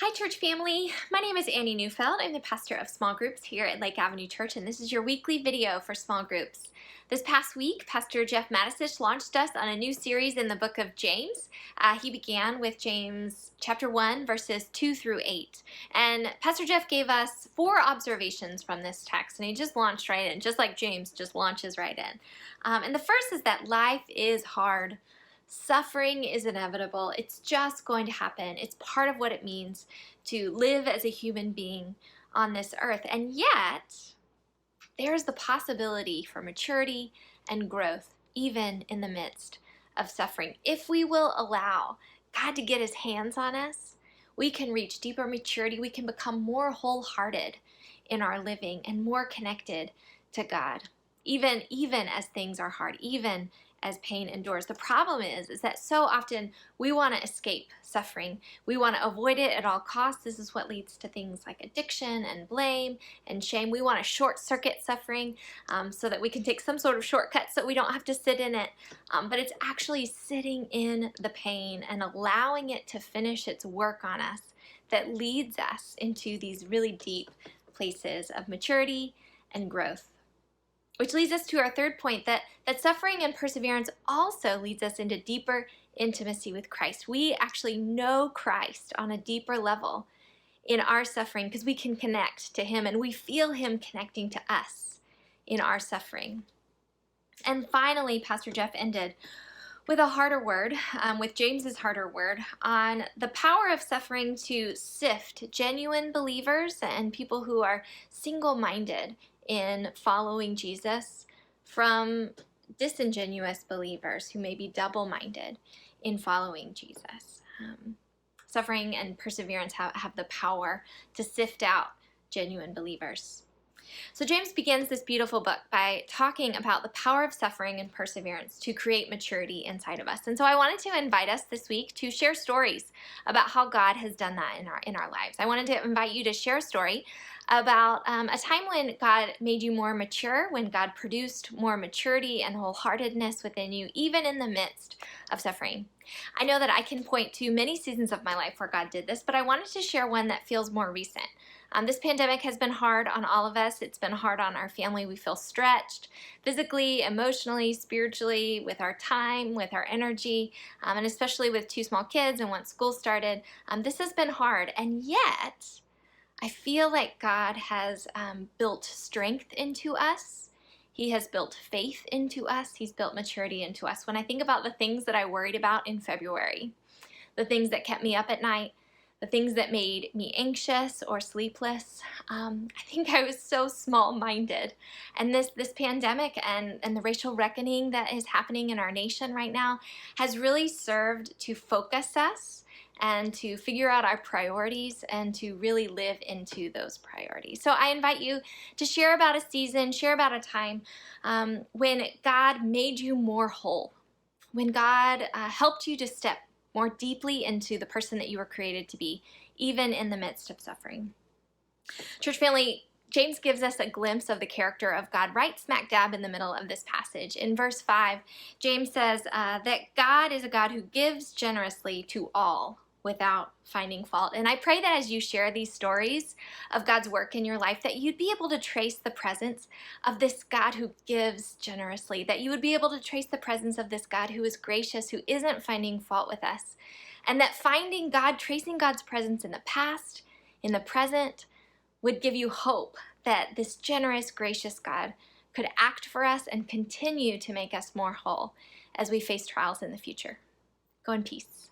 Hi, church family. My name is Annie Neufeld. I'm the pastor of small groups here at Lake Avenue Church, and this is your weekly video for small groups. This past week, Pastor Jeff Mattisich launched us on a new series in the book of James. He began with James chapter 1, verses 2 through 8. And Pastor Jeff gave us 4 observations from this text, and he just launched right in, just like James just launches right in. And the first is that life is hard. Suffering is inevitable. It's just going to happen. It's part of what it means to live as a human being on this earth. And yet, there's the possibility for maturity and growth, even in the midst of suffering. If we will allow God to get his hands on us, we can reach deeper maturity. We can become more wholehearted in our living and more connected to God, even as things are hard, even as pain endures. The problem is that so often we want to escape suffering. We want to avoid it at all costs. This is what leads to things like addiction and blame and shame. We want to short circuit suffering so that we can take some sort of shortcut so we don't have to sit in it. But it's actually sitting in the pain and allowing it to finish its work on us that leads us into these really deep places of maturity and growth. Which leads us to our third point, that suffering and perseverance also leads us into deeper intimacy with Christ. We actually know Christ on a deeper level in our suffering because we can connect to him and we feel him connecting to us in our suffering. And finally, Pastor Jeff ended with a harder word, with James's harder word, on the power of suffering to sift genuine believers and people who are single-minded in following Jesus from disingenuous believers who may be double-minded in following Jesus. Suffering and perseverance have the power to sift out genuine believers. So James begins this beautiful book by talking about the power of suffering and perseverance to create maturity inside of us. And so I wanted to invite us this week to share stories about how God has done that in our lives. I wanted to invite you to share a story about a time when God made you more mature, when God produced more maturity and wholeheartedness within you, even in the midst of suffering. I know that I can point to many seasons of my life where God did this, but I wanted to share one that feels more recent. This pandemic has been hard on all of us. It's been hard on our family. We feel stretched physically, emotionally, spiritually, with our time, with our energy, and especially with 2 small kids and once school started. This has been hard, and yet I feel like God has built strength into us. He has built faith into us. He's built maturity into us. When I think about the things that I worried about in February, the things that kept me up at night, the things that made me anxious or sleepless, I think I was so small-minded. And this pandemic and the racial reckoning that is happening in our nation right now has really served to focus us and to figure out our priorities and to really live into those priorities. So I invite you to share about a season, share about a time when God made you more whole, when God helped you to step more deeply into the person that you were created to be, even in the midst of suffering. Church family, James gives us a glimpse of the character of God right smack dab in the middle of this passage. In verse 5, James says that God is a God who gives generously to all without finding fault. And I pray that as you share these stories of God's work in your life, that you'd be able to trace the presence of this God who gives generously, that you would be able to trace the presence of this God who is gracious, who isn't finding fault with us, and that finding God, tracing God's presence in the past, in the present, would give you hope that this generous, gracious God could act for us and continue to make us more whole as we face trials in the future. Go in peace.